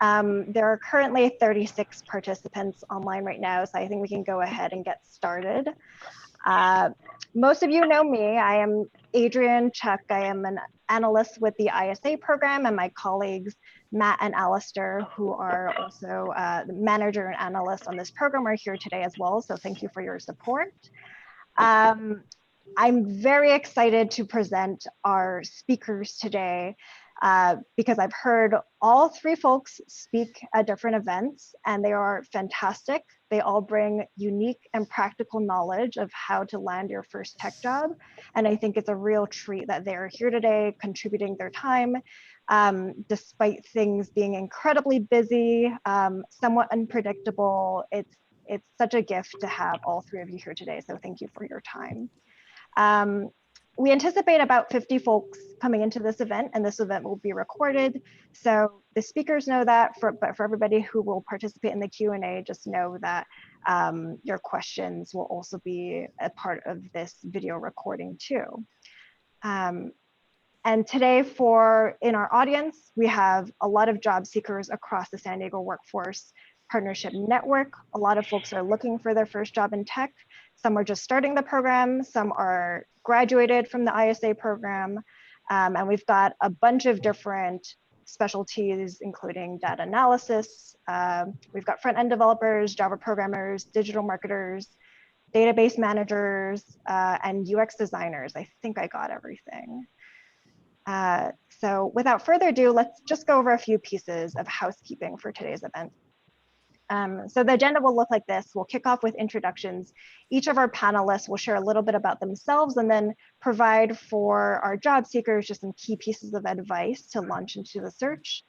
There are currently 36 participants online right now, so I think we can go ahead and get started. Most of you know me. I am Adrienne Chuck. I am an analyst with the ISA program, and my colleagues, Matt and Alistair, who are also the manager and analyst on this program, are here today as well. So thank you for your support. I'm very excited to present our speakers today because I've heard all three folks speak at different events, and they are fantastic. They all bring unique and practical knowledge of how to land your first tech job. And I think it's a real treat that they're here today contributing their time, despite things being incredibly busy, somewhat unpredictable. It's such a gift to have all three of you here today. So thank you for your time. We anticipate about 50 folks coming into this event, and this event will be recorded. So the speakers know that, but for everybody who will participate in the Q&A, just know that your questions will also be a part of this video recording too. And today in our audience, we have a lot of job seekers across the San Diego Workforce Partnership Network. A lot of folks are looking for their first job in tech. Some are just starting the program, some are graduated from the ISA program, and we've got a bunch of different specialties, including data analysis. We've got front-end developers, Java programmers, digital marketers, database managers, and UX designers. I think I got everything. So without further ado, let's just go over a few pieces of housekeeping for today's event. So the agenda will look like this. We'll kick off with introductions. Each of our panelists will share a little bit about themselves and then provide for our job seekers just some key pieces of advice to launch into the search.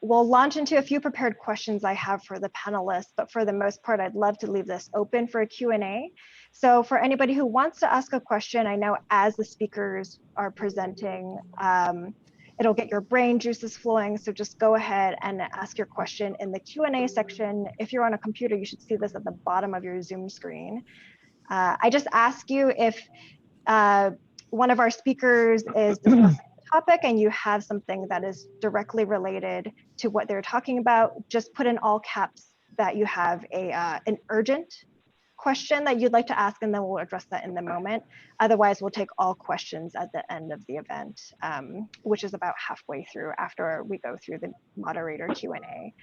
We'll launch into a few prepared questions I have for the panelists, but for the most part, I'd love to leave this open for a Q&A. So for anybody who wants to ask a question, I know as the speakers are presenting, it'll get your brain juices flowing. So just go ahead and ask your question in the Q&A section. If you're on a computer, you should see this at the bottom of your Zoom screen. I just ask you if one of our speakers is discussing a topic and you have something that is directly related to what they're talking about, just put in all caps that you have an urgent question that you'd like to ask, and then we'll address that in the moment. Otherwise, we'll take all questions at the end of the event, which is about halfway through after we go through the moderator Q&A.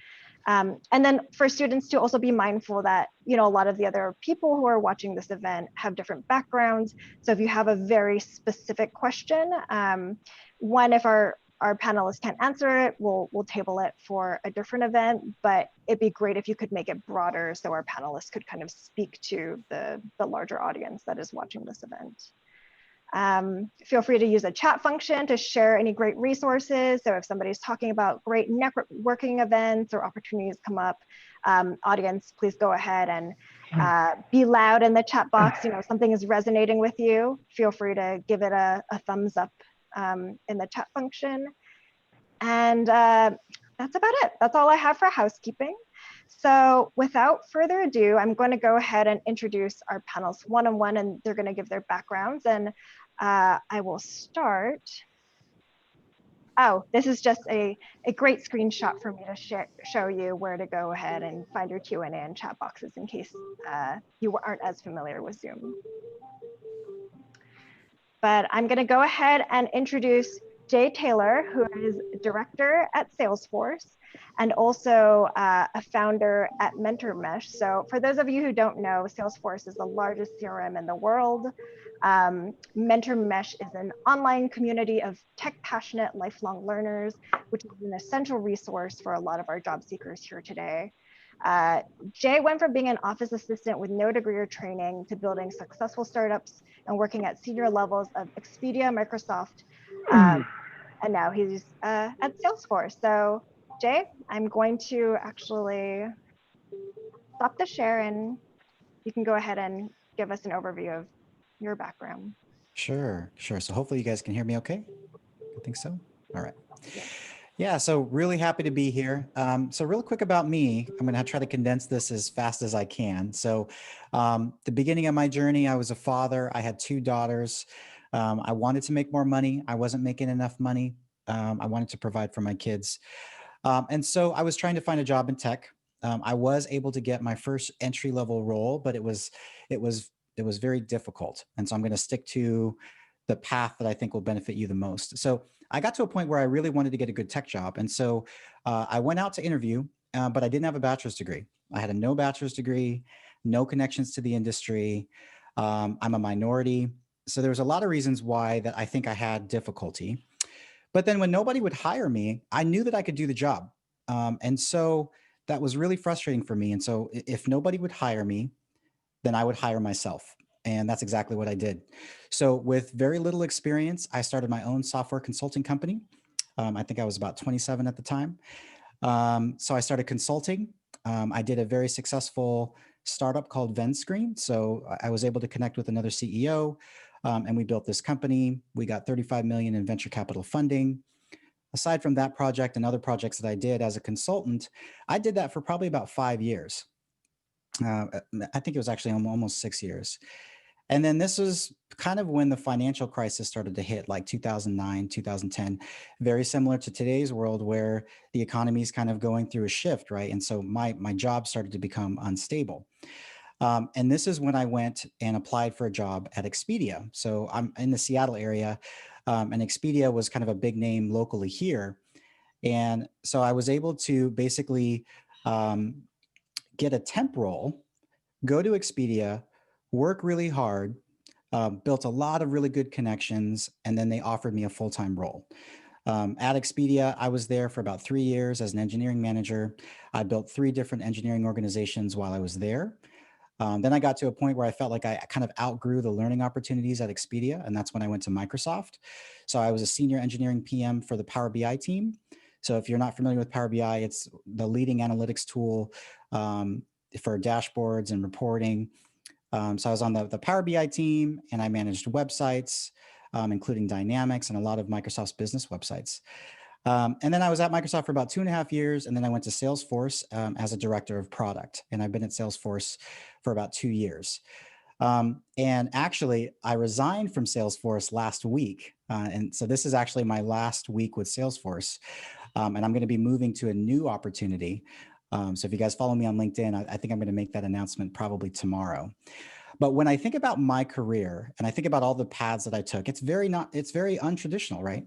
And then for students to also be mindful that, a lot of the other people who are watching this event have different backgrounds. So if you have a very specific question, if our panelists can't answer it, we'll table it for a different event, but it'd be great if you could make it broader so our panelists could kind of speak to the larger audience that is watching this event. Feel free to use a chat function to share any great resources. So if somebody's talking about great networking events or opportunities come up, audience, please go ahead and be loud in the chat box. If something is resonating with you, feel free to give it a thumbs up in the chat function. And that's about it. That's all I have for housekeeping. So without further ado, I'm going to go ahead and introduce our panelists one-on-one, and they're going to give their backgrounds. And I will start. Oh, this is just a great screenshot for me to show you where to go ahead and find your Q&A and chat boxes in case you aren't as familiar with Zoom. But I'm going to go ahead and introduce Jay Taylor, who is director at Salesforce and also a founder at MentorMesh. So for those of you who don't know, Salesforce is the largest CRM in the world. MentorMesh is an online community of tech-passionate lifelong learners, which is an essential resource for a lot of our job seekers here today. Jay went from being an office assistant with no degree or training to building successful startups and working at senior levels of Expedia, Microsoft, and now he's at Salesforce. So Jay, I'm going to actually stop the share and you can go ahead and give us an overview of your background. Sure. So hopefully you guys can hear me okay? I think so. All right. Yeah, so really happy to be here. So real quick about me, I'm going to try to condense this as fast as I can. So the beginning of my journey, I was a father. I had 2 daughters. I wanted to make more money. I wasn't making enough money. I wanted to provide for my kids. And so I was trying to find a job in tech. I was able to get my first entry level role, but it was it was very difficult. And so I'm going to stick to the path that I think will benefit you the most. So I got to a point where I really wanted to get a good tech job, and so I went out to interview, but I didn't have a bachelor's degree. I had a no bachelor's degree, no connections to the industry. I'm a minority, so there was a lot of reasons why that I think I had difficulty. But then when nobody would hire me, I knew that I could do the job. And so that was really frustrating for me. And so if nobody would hire me, then I would hire myself. And that's exactly what I did. So with very little experience, I started my own software consulting company. I think I was about 27 at the time. So I started consulting. I did a very successful startup called VenScreen. So I was able to connect with another CEO, and we built this company. We got 35 million in venture capital funding. Aside from that project and other projects that I did as a consultant, I did that for probably about 5 years. Uh, I think it was actually almost 6 years. And then this was kind of when the financial crisis started to hit, like 2009, 2010, very similar to today's world where the economy is kind of going through a shift, right? And so my job started to become unstable. And this is when I went and applied for a job at Expedia. So I'm in the Seattle area, and Expedia was kind of a big name locally here. And so I was able to basically um, get a temp role, go to Expedia, work really hard, built a lot of really good connections, and then they offered me a full-time role. At Expedia, I was there for about 3 years as an engineering manager. I built 3 different engineering organizations while I was there. Then I got to a point where I felt like I kind of outgrew the learning opportunities at Expedia, and that's when I went to Microsoft. So I was a senior engineering PM for the Power BI team. So if you're not familiar with Power BI, it's the leading analytics tool for dashboards and reporting. So I was on the Power BI team, and I managed websites, including Dynamics and a lot of Microsoft's business websites. And then I was at Microsoft for about 2.5 years, and then I went to Salesforce as a director of product. And I've been at Salesforce for about 2 years. And actually, I resigned from Salesforce last week. And so this is actually my last week with Salesforce. And I'm going to be moving to a new opportunity. So if you guys follow me on LinkedIn, I think I'm going to make that announcement probably tomorrow. But when I think about my career and I think about all the paths that I took, it's very untraditional, right?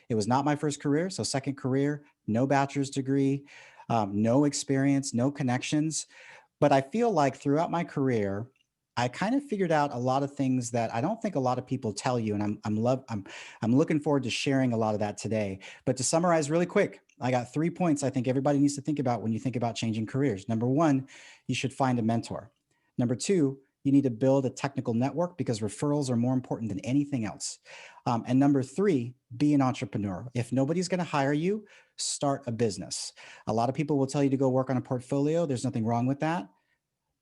It was not my first career. So second career, no bachelor's degree, no experience, no connections. But I feel like throughout my career, I kind of figured out a lot of things that I don't think a lot of people tell you, and I'm looking forward to sharing a lot of that today. But to summarize really quick, I got 3 points I think everybody needs to think about when you think about changing careers. Number one, you should find a mentor. Number two, you need to build a technical network because referrals are more important than anything else. And number three, be an entrepreneur. If nobody's going to hire you, start a business. A lot of people will tell you to go work on a portfolio. There's nothing wrong with that.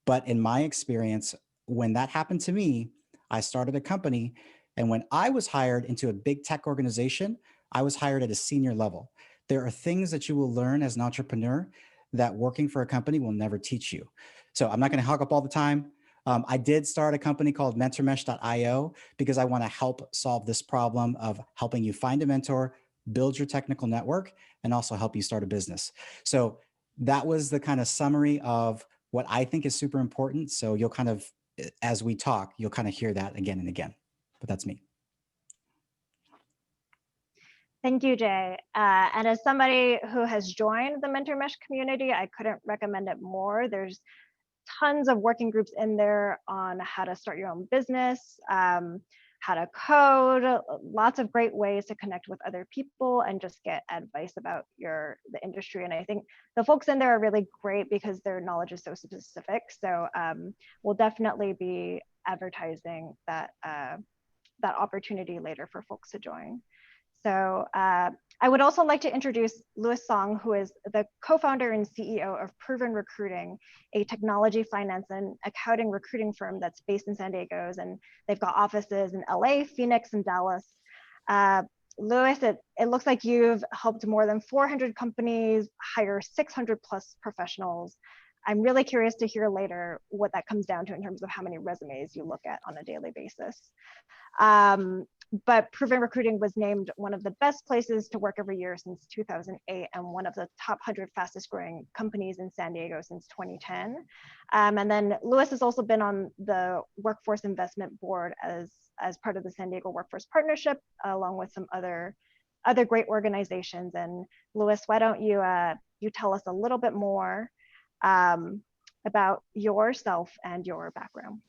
But in my experience, when that happened to me, I started a company. And when I was hired into a big tech organization, I was hired at a senior level. There are things that you will learn as an entrepreneur that working for a company will never teach you. So I'm not going to hog up all the time. I did start a company called mentormesh.io because I want to help solve this problem of helping you find a mentor, build your technical network, and also help you start a business. So that was the kind of summary of what I think is super important. So you'll kind of, as we talk, you'll kind of hear that again and again. But that's me. Thank you, Jay. And as somebody who has joined the Mentor Mesh community, I couldn't recommend it more. There's tons of working groups in there on how to start your own business, how to code, lots of great ways to connect with other people and just get advice about the industry. And I think the folks in there are really great because their knowledge is so specific. So we'll definitely be advertising that opportunity later for folks to join. So I would also like to introduce Louis Song, who is the co-founder and CEO of Proven Recruiting, a technology, finance, and accounting recruiting firm that's based in San Diego, and they've got offices in LA, Phoenix, and Dallas. Louis, it looks like you've helped more than 400 companies hire 600 plus professionals. I'm really curious to hear later what that comes down to in terms of how many resumes you look at on a daily basis. But Proven Recruiting was named one of the best places to work every year since 2008 and one of the top 100 fastest growing companies in San Diego since 2010. And then Lewis has also been on the Workforce Investment Board as part of the San Diego Workforce Partnership, along with some other great organizations. And Lewis, why don't you tell us a little bit more about yourself and your background?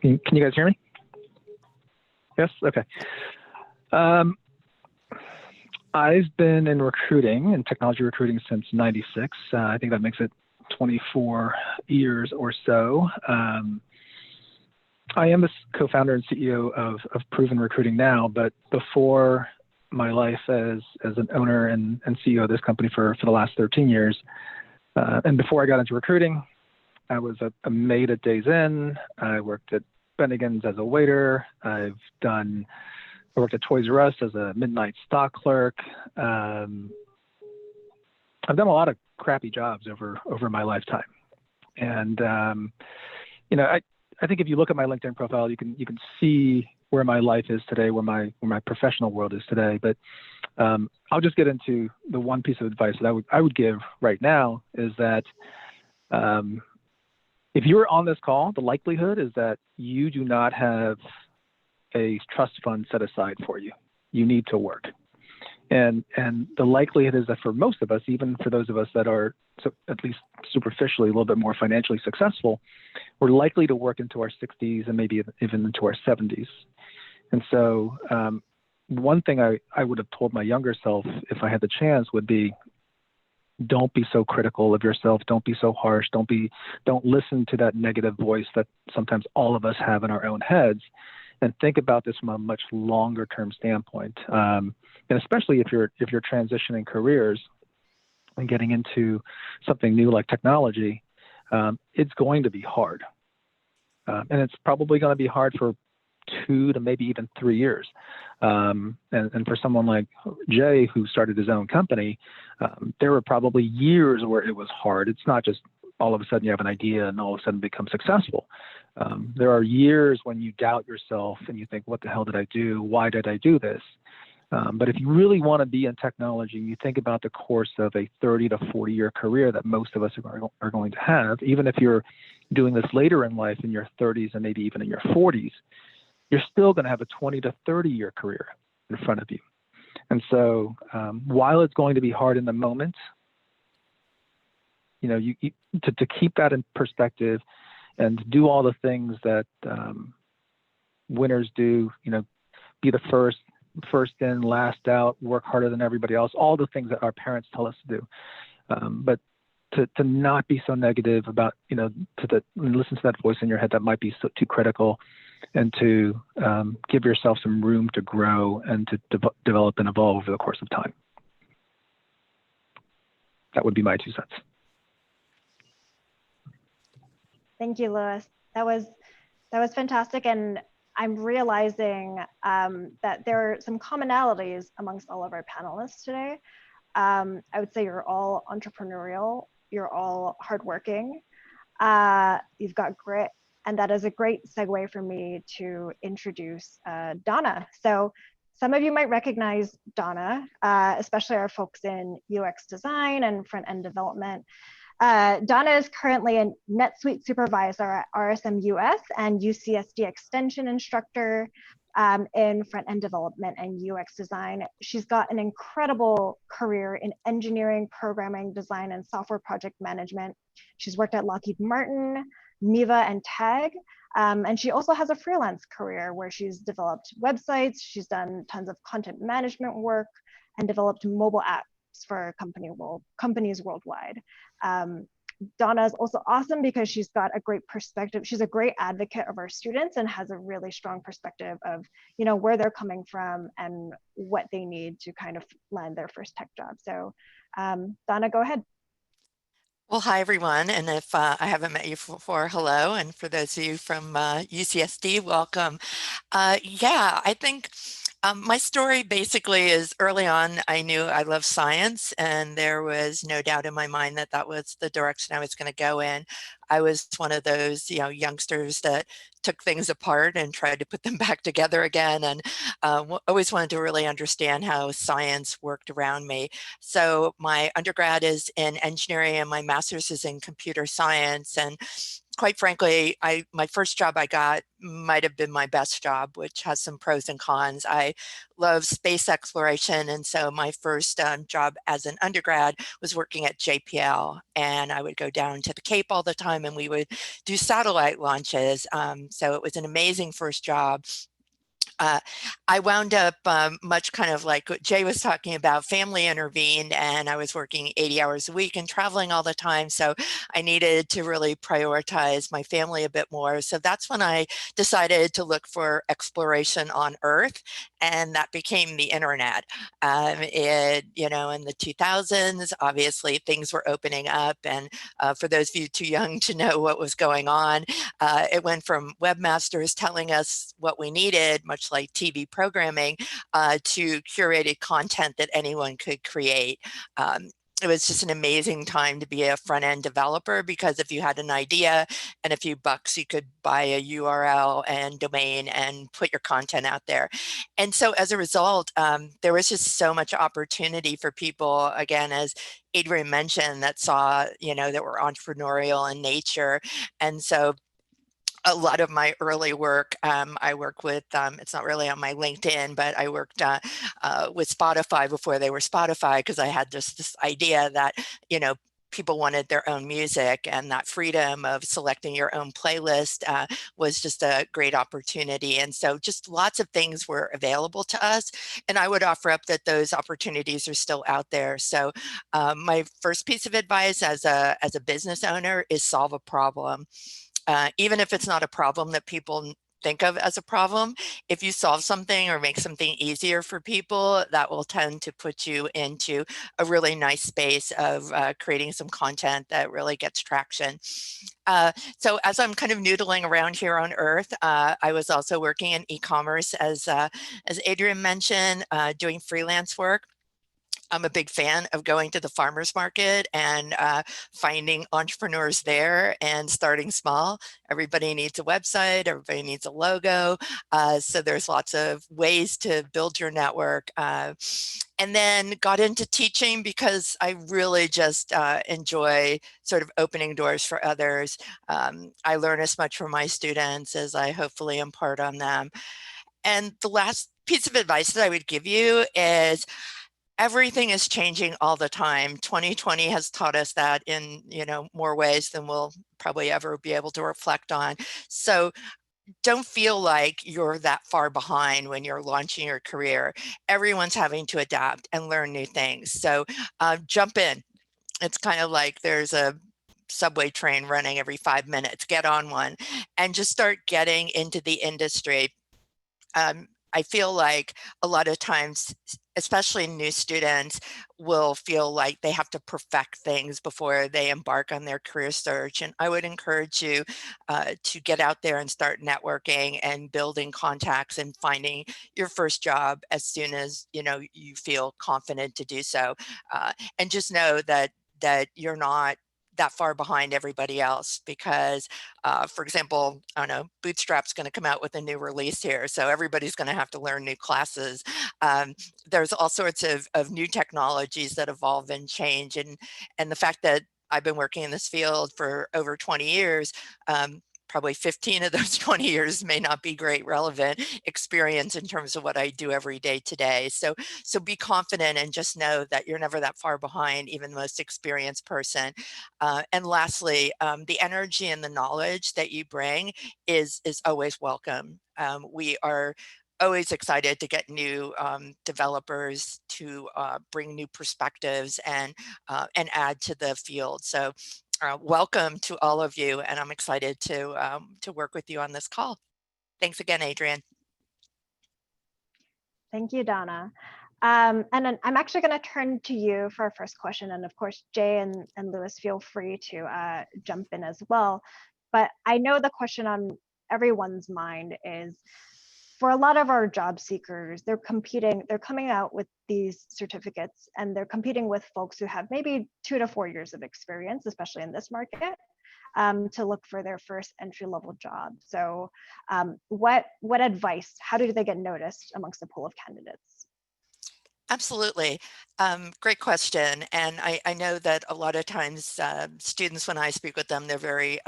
Can you guys hear me? Yes? Okay. I've been in recruiting and technology recruiting since '96. I think that makes it 24 years or so. I am the co-founder and CEO of Proven Recruiting now, but before my life as an owner and CEO of this company for the last 13 years, and before I got into recruiting, I was a maid at Days Inn. I worked at Bennigan's as a waiter. I worked at Toys R Us as a midnight stock clerk. I've done a lot of crappy jobs over my lifetime. And, I think if you look at my LinkedIn profile, you can see where my life is today, where my professional world is today. But I'll just get into the one piece of advice that I would give right now is that if you're on this call, the likelihood is that you do not have a trust fund set aside for you. You need to work. And the likelihood is that for most of us, even for those of us that are at least superficially a little bit more financially successful, we're likely to work into our 60s and maybe even into our 70s. And so one thing I would have told my younger self if I had the chance would be, don't be so critical of yourself. Don't be so harsh. Don't listen to that negative voice that sometimes all of us have in our own heads, and think about this from a much longer term standpoint. And especially if you're transitioning careers and getting into something new like technology, it's going to be hard. And it's probably going to be hard for 2 to maybe even 3 years. And for someone like Jay, who started his own company, there were probably years where it was hard. It's not just all of a sudden you have an idea and all of a sudden become successful. There are years when you doubt yourself and you think, what the hell did I do? Why did I do this? But if you really want to be in technology, you think about the course of a 30 to 40 year career that most of us are going to have. Even if you're doing this later in life in your 30s and maybe even in your 40s, you're still going to have a 20 to 30 year career in front of you. And so while it's going to be hard in the moment, to keep that in perspective and do all the things that winners do, be the first in, last out, work harder than everybody else, all the things that our parents tell us to do. But to not be so negative about, listen to that voice in your head that might be too critical, and to give yourself some room to grow and to develop and evolve over the course of time. That would be my 2 cents. Thank you, Lewis. That was fantastic. And I'm realizing that there are some commonalities amongst all of our panelists today. I would say you're all entrepreneurial, you're all hardworking, you've got grit, and that is a great segue for me to introduce Donna. So some of you might recognize Donna, especially our folks in UX design and front-end development. Donna is currently a NetSuite supervisor at RSM US and UCSD extension instructor in front-end development and UX design. She's got an incredible career in engineering, programming, design, and software project management. She's worked at Lockheed Martin, Miva, and TAG. And she also has a freelance career where she's developed websites, she's done tons of content management work, and developed mobile apps for companies worldwide. Donna is also awesome because she's got a great perspective. She's a great advocate of our students and has a really strong perspective of, where they're coming from and what they need to kind of land their first tech job. So Donna, go ahead. Well, hi, everyone. And if I haven't met you before, hello. And for those of you from UCSD, welcome. Yeah, I think My story basically is early on, I knew I loved science, and there was no doubt in my mind that that was the direction I was going to go in. I was one of those, youngsters that took things apart and tried to put them back together again, and always wanted to really understand how science worked around me. So my undergrad is in engineering and my master's is in computer science. And quite frankly, my first job I got might have been my best job, which has some pros and cons. I love space exploration, and so my first job as an undergrad was working at JPL, and I would go down to the Cape all the time, and we would do satellite launches. So it was an amazing first job. uh, I wound up much kind of like what Jay was talking about. Family intervened, and I was working 80 hours a week and traveling all the time. So I needed to really prioritize my family a bit more. So that's when I decided to look for exploration on Earth, and that became the internet. In the 2000s, obviously things were opening up, and for those of you too young to know what was going on, it went from webmasters telling us what we needed, much like TV programming, to curated content that anyone could create. It was just an amazing time to be a front-end developer, because if you had an idea and a few bucks, you could buy a URL and domain and put your content out there. And so as a result, there was just so much opportunity for people, again, as Adrian mentioned, that saw, that were entrepreneurial in nature. And so a lot of my early work, I work with, it's not really on my LinkedIn, but I worked with Spotify before they were Spotify, because I had this idea that, people wanted their own music, and that freedom of selecting your own playlist was just a great opportunity. And so just lots of things were available to us. And I would offer up that those opportunities are still out there. So my first piece of advice as a business owner is solve a problem. Even if it's not a problem that people think of as a problem, if you solve something or make something easier for people, that will tend to put you into a really nice space of creating some content that really gets traction. So as I'm kind of noodling around here on Earth, I was also working in e-commerce, as Adrian mentioned, doing freelance work. I'm a big fan of going to the farmer's market and finding entrepreneurs there and starting small. Everybody needs a website, everybody needs a logo. So there's lots of ways to build your network. And then got into teaching because I really just enjoy sort of opening doors for others. I learn as much from my students as I hopefully impart on them. And the last piece of advice that I would give you is, everything is changing all the time. 2020 has taught us that in, more ways than we'll probably ever be able to reflect on. So don't feel like you're that far behind when you're launching your career. Everyone's having to adapt and learn new things. So jump in. It's kind of like there's a subway train running every 5 minutes. Get on one and just start getting into the industry. I feel like a lot of times, especially new students, will feel like they have to perfect things before they embark on their career search. And I would encourage you to get out there and start networking and building contacts and finding your first job as soon as you feel confident to do so. And just know that you're not that far behind everybody else, because for example, I don't know, Bootstrap's going to come out with a new release here, so everybody's going to have to learn new classes. There's all sorts of new technologies that evolve and change, and the fact that I've been working in this field for over 20 years, probably 15 of those 20 years may not be great relevant experience in terms of what I do every day today. So be confident and just know that you're never that far behind even the most experienced person. And lastly, the energy and the knowledge that you bring is always welcome. We are always excited to get new developers to bring new perspectives and add to the field. So welcome to all of you, and I'm excited to work with you on this call. Thanks again, Adrian. Thank you, Donna. And then I'm actually going to turn to you for our first question. And of course, Jay and Lewis, feel free to jump in as well. But I know the question on everyone's mind is, for a lot of our job seekers, they're coming out with these certificates and they're competing with folks who have maybe 2 to 4 years of experience, especially in this market, to look for their first entry-level job. So what advice, how do they get noticed amongst a pool of candidates? Absolutely. Great question. And I know that a lot of times students, when I speak with them, they're very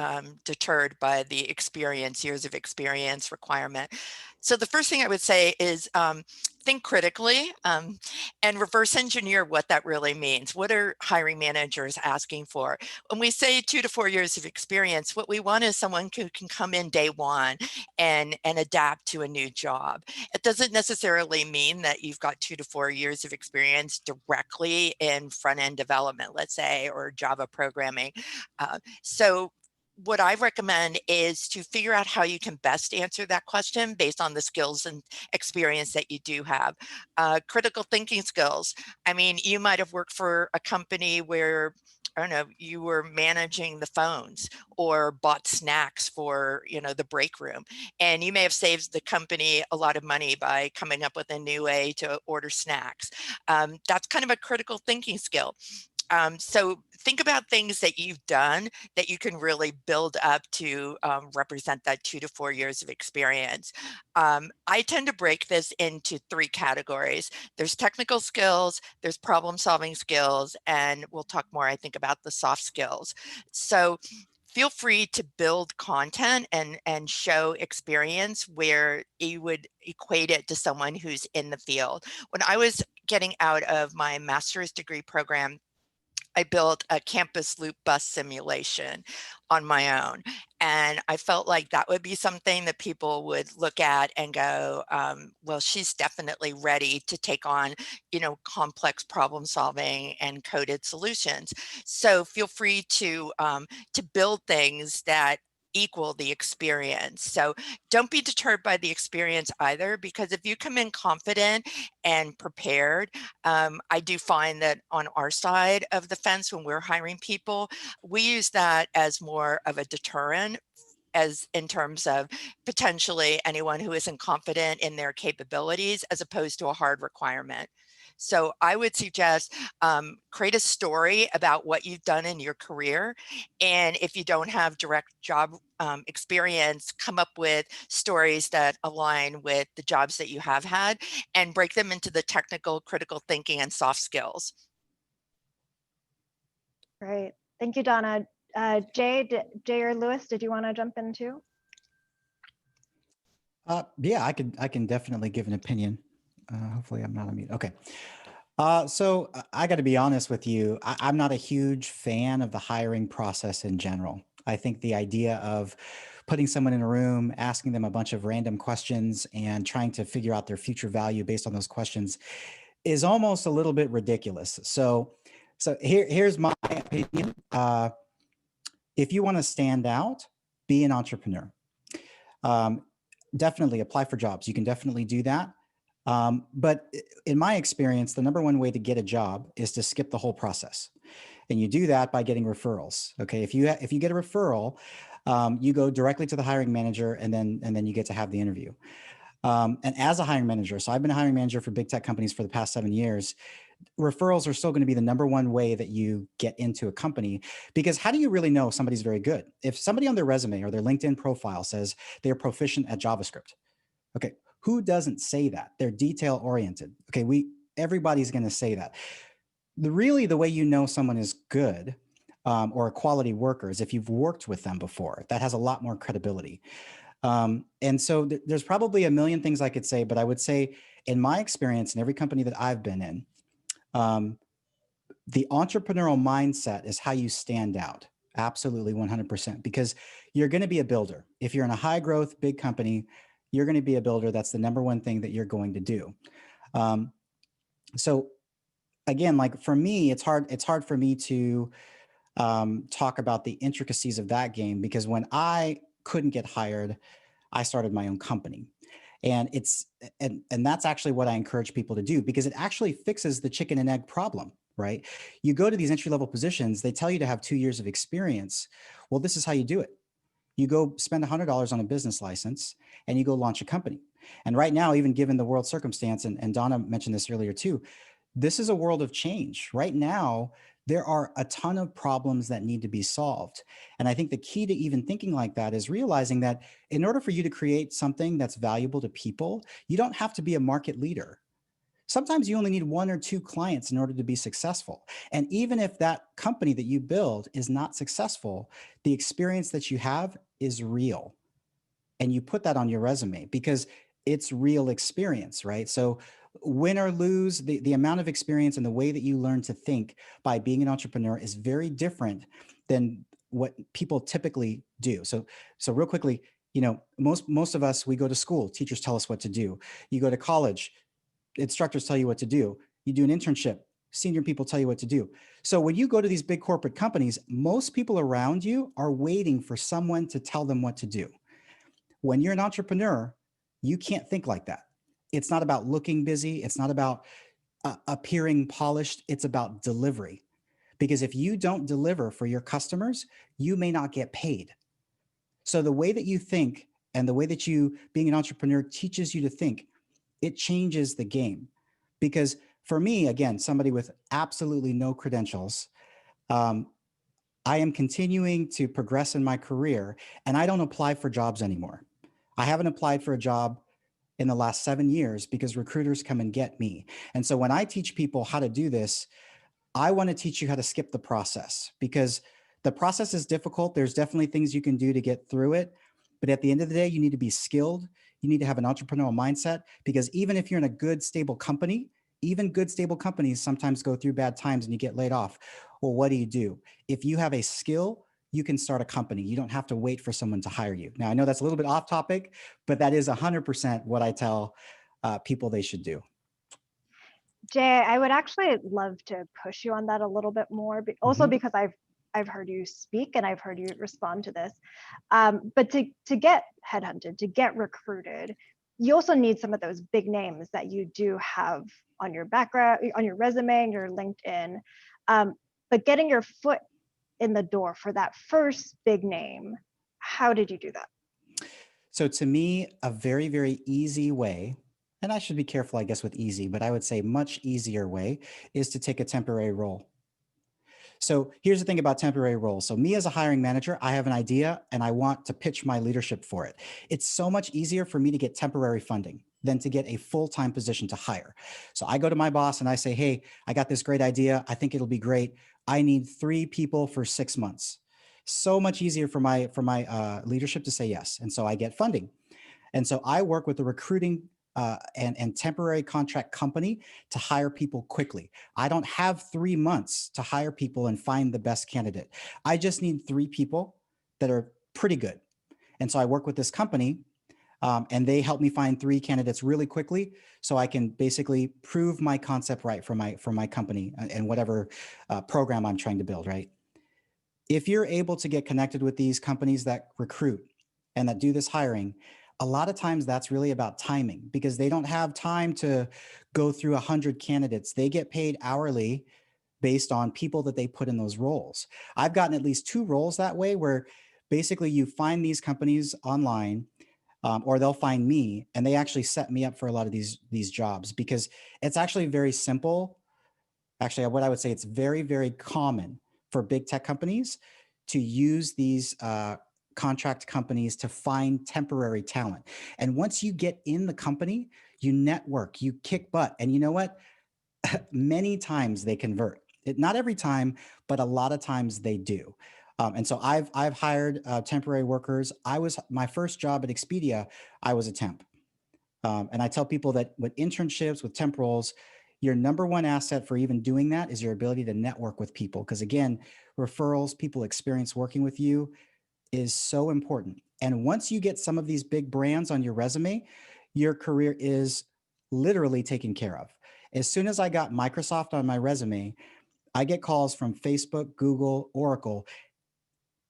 deterred by the experience, years of experience requirement. So the first thing I would say is think critically and reverse engineer what that really means. What are hiring managers asking for? When we say 2 to 4 years of experience, what we want is someone who can come in day one and adapt to a new job. It doesn't necessarily mean that you've got 2 to 4 years of experience directly in front-end development, let's say, or Java programming. So what I recommend is to figure out how you can best answer that question based on the skills and experience that you do have. Critical thinking skills. I mean, you might have worked for a company where, I don't know, you were managing the phones or bought snacks for, the break room. And you may have saved the company a lot of money by coming up with a new way to order snacks. That's kind of a critical thinking skill. So think about things that you've done that you can really build up to represent that 2 to 4 years of experience. I tend to break this into 3 categories. There's technical skills, there's problem solving skills, and we'll talk more, I think, about the soft skills. So feel free to build content and show experience where you would equate it to someone who's in the field. When I was getting out of my master's degree program, I built a campus loop bus simulation on my own. And I felt like that would be something that people would look at and go, well, she's definitely ready to take on, complex problem solving and coded solutions. So feel free to build things that equal the experience. So don't be deterred by the experience either, because if you come in confident and prepared, I do find that on our side of the fence, when we're hiring people, we use that as more of a deterrent, as in terms of potentially anyone who isn't confident in their capabilities, as opposed to a hard requirement. So I would suggest create a story about what you've done in your career. And if you don't have direct job experience, come up with stories that align with the jobs that you have had and break them into the technical, critical thinking, and soft skills. Great. Thank you, Donna. Jay or Lewis, did you want to jump in too? Yeah, I can definitely give an opinion. Hopefully I'm not on mute. Okay. So I got to be honest with you. I'm not a huge fan of the hiring process in general. I think the idea of putting someone in a room, asking them a bunch of random questions and trying to figure out their future value based on those questions is almost a little bit ridiculous. So here's my opinion. If you want to stand out, be an entrepreneur. Definitely apply for jobs. You can definitely do that. But in my experience, the number one way to get a job is to skip the whole process. And you do that by getting referrals. Okay. If you get a referral, you go directly to the hiring manager and then you get to have the interview. And as a hiring manager, so I've been a hiring manager for big tech companies for the past 7 years, referrals are still going to be the number one way that you get into a company, because how do you really know somebody's very good? If somebody on their resume or their LinkedIn profile says they're proficient at JavaScript, okay, who doesn't say that? They're detail oriented. Okay, everybody's going to say that. The way you know someone is good or a quality worker is if you've worked with them before. That has a lot more credibility. And so there's probably a million things I could say, but I would say in my experience in every company that I've been in, the entrepreneurial mindset is how you stand out. Absolutely 100%, because you're going to be a builder. If you're in a high growth, big company, you're going to be a builder. That's the number one thing that you're going to do. So again, like for me, it's hard for me to talk about the intricacies of that game, because when I couldn't get hired, I started my own company. And that's actually what I encourage people to do, because it actually fixes the chicken and egg problem, right? You go to these entry-level positions, they tell you to have 2 years of experience. Well, this is how you do it. You go spend $100 on a business license and you go launch a company. And right now, even given the world circumstance, and Donna mentioned this earlier too, this is a world of change. Right now, there are a ton of problems that need to be solved. And I think the key to even thinking like that is realizing that in order for you to create something that's valuable to people, you don't have to be a market leader. Sometimes you only need 1 or 2 clients in order to be successful. And even if that company that you build is not successful, the experience that you have is real. And you put that on your resume because it's real experience, right? So win or lose, the amount of experience and the way that you learn to think by being an entrepreneur is very different than what people typically do. So real quickly, you know, most of us, we go to school, teachers tell us what to do. You go to college, instructors tell you what to do. You do an internship, senior people tell you what to do. So when you go to these big corporate companies, most people around you are waiting for someone to tell them what to do. When you're an entrepreneur, you can't think like that. It's not about looking busy. It's not about appearing polished. It's about delivery. Because if you don't deliver for your customers, you may not get paid. So the way that you think and the way that you, being an entrepreneur, teaches you to think, it changes the game. Because for me, again, somebody with absolutely no credentials, I am continuing to progress in my career and I don't apply for jobs anymore. I haven't applied for a job in the last 7 years because recruiters come and get me. And so when I teach people how to do this, I want to teach you how to skip the process because the process is difficult. There's definitely things you can do to get through it. But at the end of the day, you need to be skilled. You need to have an entrepreneurial mindset because even if you're in a good, stable company, even good, stable companies sometimes go through bad times and you get laid off. Well, what do? If you have a skill, you can start a company. You don't have to wait for someone to hire you. Now, I know that's a little bit off topic, but that is 100% what I tell people they should do. Jay, I would actually love to push you on that a little bit more, but also because I've heard you speak and I've heard you respond to this. But to get headhunted, to get recruited, you also need some of those big names that you do have on your background, on your resume, and your LinkedIn. But getting your foot in the door for that first big name, how did you do that? So to me, a very, very easy way, and I should be careful, I guess, with easy, but I would say much easier way is to take a temporary role. So here's the thing about temporary roles. So me as a hiring manager, I have an idea and I want to pitch my leadership for it. It's so much easier for me to get temporary funding than to get a full-time position to hire. So I go to my boss and I say, hey, I got this great idea. I think it'll be great. I need 3 people for 6 months. So much easier for my leadership to say yes. And so I get funding. And so I work with the recruiting and temporary contract company to hire people quickly. I don't have 3 months to hire people and find the best candidate. I just need 3 people that are pretty good. And so I work with this company and they help me find 3 candidates really quickly so I can basically prove my concept right for my company and whatever program I'm trying to build, right? If you're able to get connected with these companies that recruit and that do this hiring, a lot of times that's really about timing because they don't have time to go through 100 candidates. They get paid hourly based on people that they put in those roles. I've gotten at least 2 roles that way where basically you find these companies online or they'll find me and they actually set me up for a lot of these jobs because it's actually very simple. Actually, what I would say, it's very, very common for big tech companies to use these contract companies to find temporary talent. And once you get in the company, you network, you kick butt. And you know what? Many times they convert. Not every time, but a lot of times they do. And so I've hired temporary workers. My first job at Expedia, I was a temp. And I tell people that with internships, with temp roles, your number one asset for even doing that is your ability to network with people. Because again, referrals, people experience working with you is so important. And once you get some of these big brands on your resume, your career is literally taken care of. As soon as I got Microsoft on my resume, I get calls from Facebook, Google, Oracle.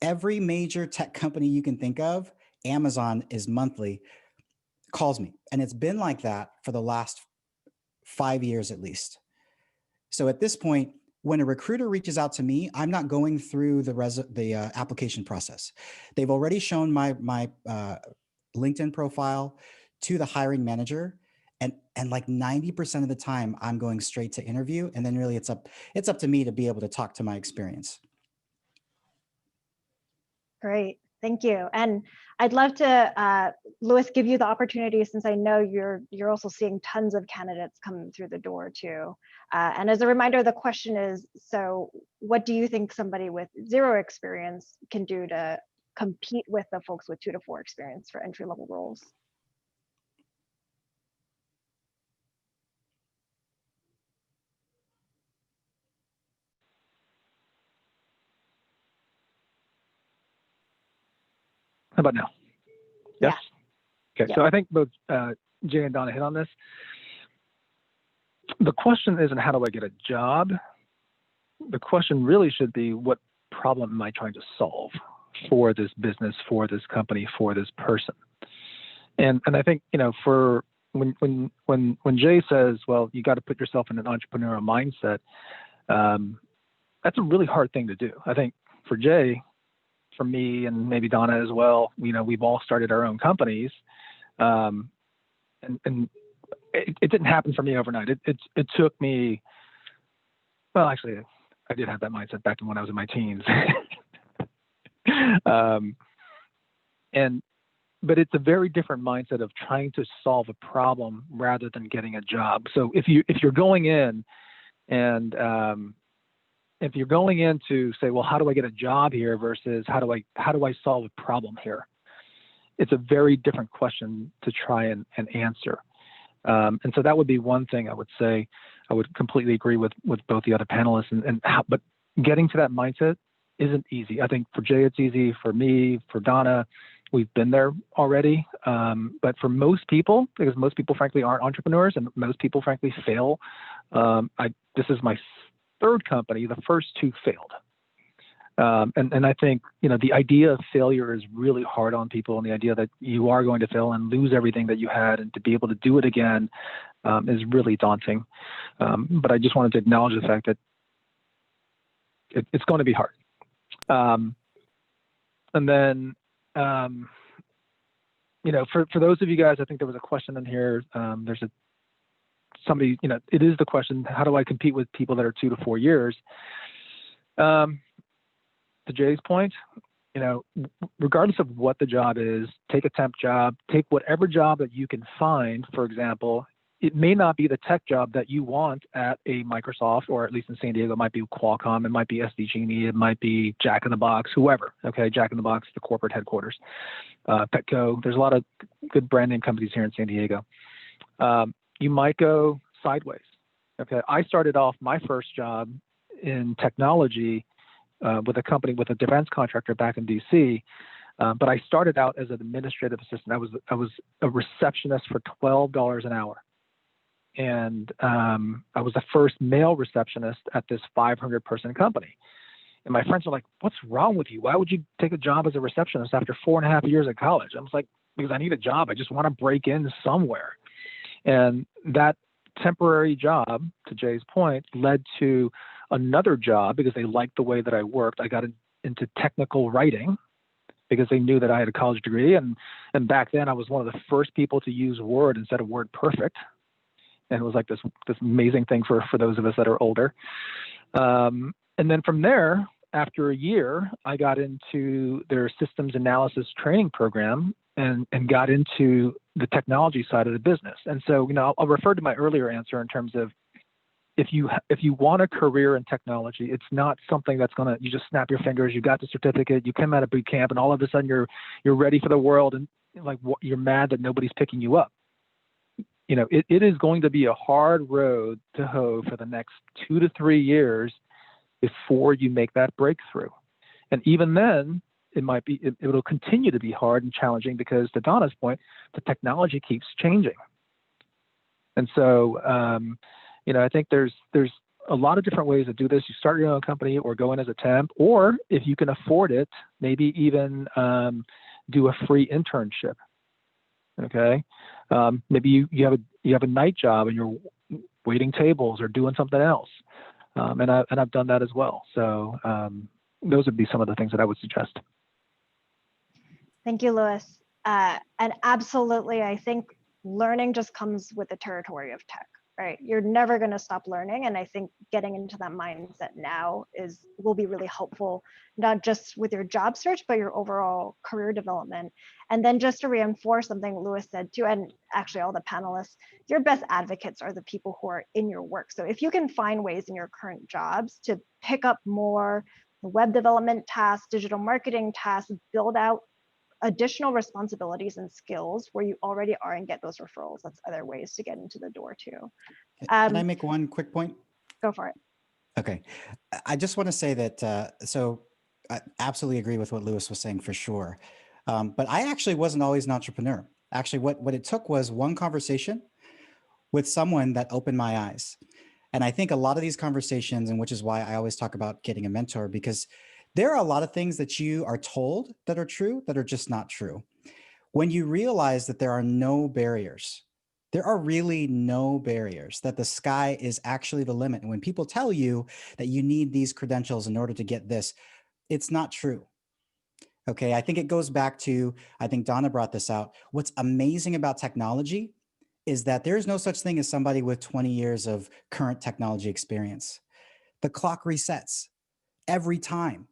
Every major tech company you can think of, Amazon is monthly, calls me. And it's been like that for the last 5 years at least. So at this point, when a recruiter reaches out to me, I'm not going through the application process. They've already shown my LinkedIn profile to the hiring manager, and like 90% of the time, I'm going straight to interview, and then really it's up to me to be able to talk to my experience. Great, thank you. And I'd love to, Louis, give you the opportunity, since I know you're also seeing tons of candidates come through the door too. And as a reminder, the question is, so what do you think somebody with 0 experience can do to compete with the folks with 2 to 4 experience for entry-level roles? How about now? Yes. Yeah. Okay. So I think both Jay and Donna hit on this. The question isn't how do I get a job? The question really should be, what problem am I trying to solve for this business, for this company, for this person? And I think, you know, for when Jay says, well, you got to put yourself in an entrepreneurial mindset, that's a really hard thing to do. I think for Jay, for me, and maybe Donna as well, you know, we've all started our own companies, and it didn't happen for me overnight. It took me, well, actually, I did have that mindset back when I was in my teens. But it's a very different mindset of trying to solve a problem rather than getting a job. So if you're going in and if you're going in to say, well, how do I get a job here versus how do I solve a problem here? It's a very different question to try and answer. And so that would be one thing I would say. I would completely agree with both the other panelists, but getting to that mindset isn't easy. I think for Jay, it's easy. For me, for Donna, we've been there already. But for most people, because most people frankly aren't entrepreneurs and most people frankly fail. This is my 3rd company. The first 2 failed. And I think, you know, the idea of failure is really hard on people, and the idea that you are going to fail and lose everything that you had and to be able to do it again is really daunting. But I just wanted to acknowledge the fact that it's going to be hard. And then, you know, for those of you guys, I think there was a question in here. Somebody, you know, it is the question, how do I compete with people that are 2 to 4 years? To Jay's point, you know, regardless of what the job is, take a temp job, take whatever job that you can find. For example, it may not be the tech job that you want at a Microsoft, or at least in San Diego, it might be Qualcomm, it might be SD Genie, it might be Jack in the Box, whoever. Okay, Jack in the Box, the corporate headquarters, Petco. There's a lot of good brand name companies here in San Diego. You might go sideways. Okay, I started off my first job in technology with a company, with a defense contractor back in DC. But I started out as an administrative assistant. I was a receptionist for $12 an hour. And I was the first male receptionist at this 500-person company. And my friends were like, what's wrong with you? Why would you take a job as a receptionist after 4.5 years of college? I was like, because I need a job. I just want to break in somewhere. And that temporary job, to Jay's point, led to another job because they liked the way that I worked. I got into technical writing because they knew that I had a college degree. And back then I was one of the first people to use Word instead of Word Perfect. And it was like this amazing thing for those of us that are older. And then from there, after a year, I got into their systems analysis training program and got into the technology side of the business. And so, you know, I'll refer to my earlier answer in terms of if you want a career in technology, it's not something that's you just snap your fingers, you got the certificate, you come out of boot camp, and all of a sudden you're ready for the world, and like you're mad that nobody's picking you up. You know, it is going to be a hard road to hoe for the next 2 to 3 years before you make that breakthrough. And even then, it'll continue to be hard and challenging because, to Donna's point, the technology keeps changing. And so, you know, I think there's a lot of different ways to do this. You start your own company or go in as a temp, or if you can afford it, maybe even do a free internship. Okay, maybe you have a night job and you're waiting tables or doing something else. And I've done that as well. So those would be some of the things that I would suggest. Thank you, Louis. And absolutely, I think learning just comes with the territory of tech, right? You're never going to stop learning. And I think getting into that mindset now will be really helpful, not just with your job search, but your overall career development. And then just to reinforce something Louis said too, and actually all the panelists, your best advocates are the people who are in your work. So if you can find ways in your current jobs to pick up more web development tasks, digital marketing tasks, build out additional responsibilities and skills where you already are and get those referrals. That's other ways to get into the door too. Can I make one quick point? Go for it. Okay. I just want to say that, so I absolutely agree with what Louis was saying for sure. But I actually wasn't always an entrepreneur. Actually, what it took was one conversation with someone that opened my eyes. And I think a lot of these conversations, and which is why I always talk about getting a mentor, because there are a lot of things that you are told that are true that are just not true. When you realize that there are no barriers, there are really no barriers, that the sky is actually the limit. And when people tell you that you need these credentials in order to get this, it's not true. Okay, I think it goes back to, I think Donna brought this out. What's amazing about technology is that there's no such thing as somebody with 20 years of current technology experience. The clock resets every time.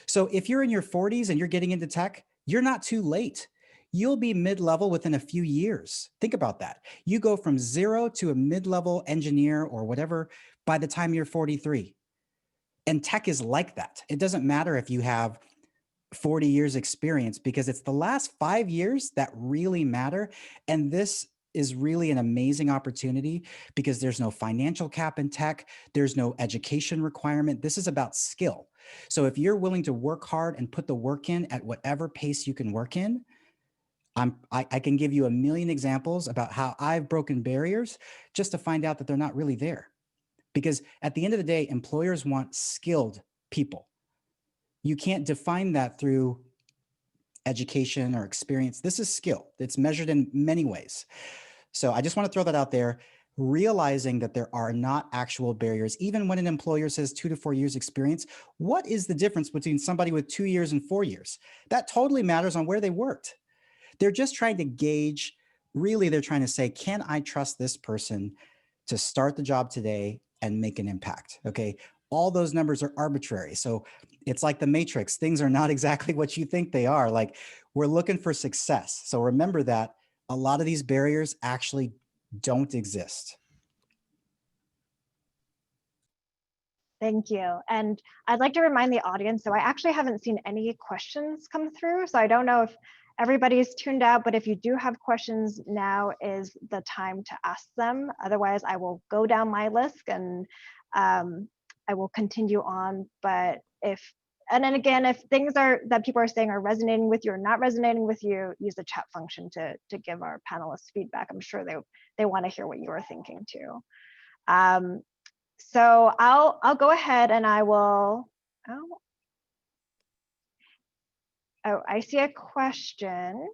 So if you're in your 40s and you're getting into tech, you're not too late. You'll be mid-level within a few years. Think about that. You go from 0 to a mid-level engineer or whatever by the time you're 43. And tech is like that. It doesn't matter if you have 40 years experience, because it's the last 5 years that really matter. And this is really an amazing opportunity because there's no financial cap in tech. There's no education requirement. This is about skill. So if you're willing to work hard and put the work in at whatever pace you can work in, I can give you a million examples about how I've broken barriers just to find out that they're not really there. Because at the end of the day, employers want skilled people. You can't define that through education or experience. This is skill. It's measured in many ways. So I just want to throw that out there, realizing that there are not actual barriers. Even when an employer says 2 to 4 years experience, what is the difference between somebody with 2 years and 4 years? That totally matters on where they worked. They're just trying to gauge, really they're trying to say, can I trust this person to start the job today and make an impact? Okay. All those numbers are arbitrary. So it's like the matrix. Things are not exactly what you think they are. Like, we're looking for success. So remember that a lot of these barriers actually don't exist. Thank you. And I'd like to remind the audience, so I actually haven't seen any questions come through. So I don't know if everybody's tuned out, but if you do have questions, now is the time to ask them. Otherwise, I will go down my list and I will continue on. But and then again, if things that people are saying are resonating with you or not resonating with you, use the chat function to give our panelists feedback. I'm sure they want to hear what you're thinking too. So I'll go ahead and I will. Oh, I see a question.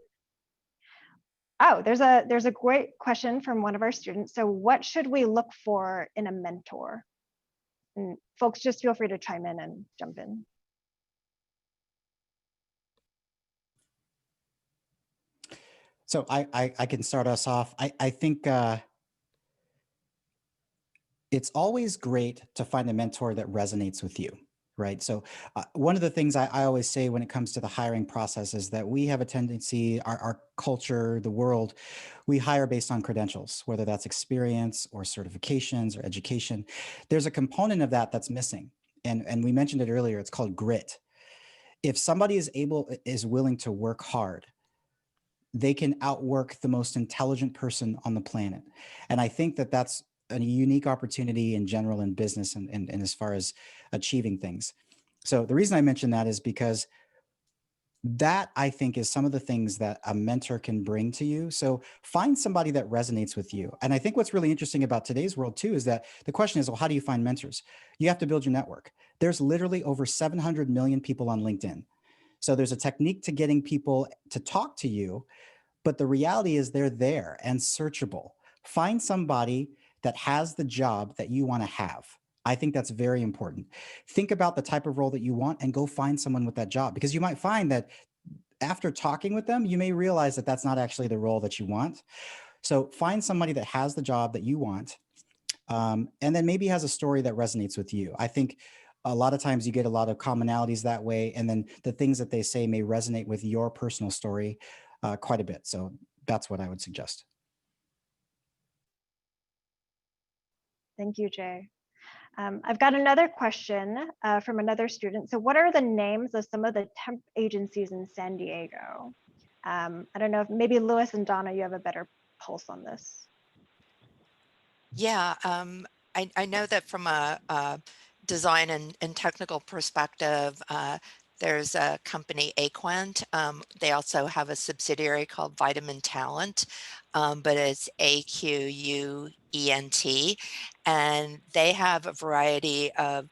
Oh, there's a great question from one of our students. So what should we look for in a mentor? And folks, just feel free to chime in and jump in. So I can start us off. I think it's always great to find a mentor that resonates with you, right? So one of the things I always say when it comes to the hiring process is that we have a tendency, our culture, the world, we hire based on credentials, whether that's experience or certifications or education. There's a component of that that's missing. And we mentioned it earlier, it's called grit. If somebody is willing to work hard, they can outwork the most intelligent person on the planet. And I think that that's a unique opportunity in general in business and as far as achieving things. So the reason I mention that is because that, I think, is some of the things that a mentor can bring to you. So find somebody that resonates with you. And I think what's really interesting about today's world too is that the question is, well, how do you find mentors? You have to build your network. There's literally over 700 million people on LinkedIn. So there's a technique to getting people to talk to you, but the reality is they're there and searchable. Find somebody that has the job that you want to have. I think that's very important. Think about the type of role that you want and go find someone with that job, because you might find that after talking with them, you may realize that that's not actually the role that you want. So find somebody that has the job that you want, and then maybe has a story that resonates with you. I think a lot of times you get a lot of commonalities that way, and then the things that they say may resonate with your personal story quite a bit. So that's what I would suggest. Thank you, Jay. I've got another question from another student. So what are the names of some of the temp agencies in San Diego? I don't know if maybe Lewis and Donna, you have a better pulse on this. Yeah, I know that from a design and technical perspective, there's a company, Aquent. They also have a subsidiary called Vitamin Talent, but it's AQUENT, and they have a variety of